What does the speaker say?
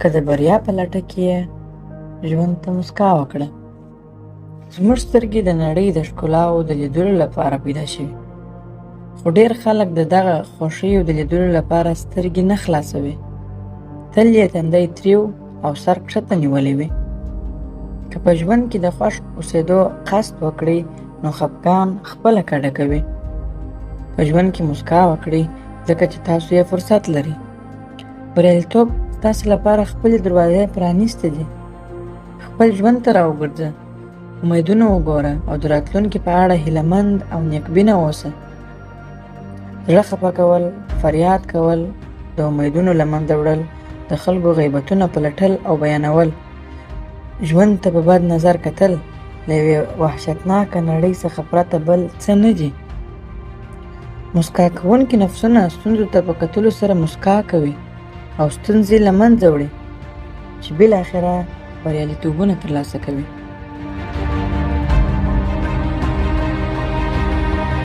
که د بریا په لټه کې یې ژوند ته مسکا وکړه. زموږ سترګې د نړۍ د ښکلاو د لیدلو لپاره پیدا شوي، خو ډېر خلک د دغه خوښیو د لیدلو لپاره سترګې نه خلاصوي. تل یې تندی تریو او سر کښته نیولی وي. که په ژوند کې د خوښ اوسېدو قصد وکړئ نو خفګان خپله کډه کوي. په ژوند کې مسکا وکړئ ځکه چې تاسو یې فرصت لرئ. بریالیتوب تاسو لپاره خپلې دروازې پرانیستې دي. خپل ژوند ته راوګرځه، امیدونه وګوره او د راتلونکي په اړه هیلهمند او نیکبینه اوسه. زړه خفه کول، فریاد کول، د امیدونو له منځه وړل، د خلکو غیبتونه پلټل او بیانول، ژوند ته په بد نظر کتل له یوې وحشتناکه نړۍ څخه پرته بل څه نه دي. مسکا کوونکي نفسونه ستونزو ته په کتلو سره مسکا کوي او ستونزې له منځه وړي چې بالاخره بریالیتوبونه ترلاسه کوي.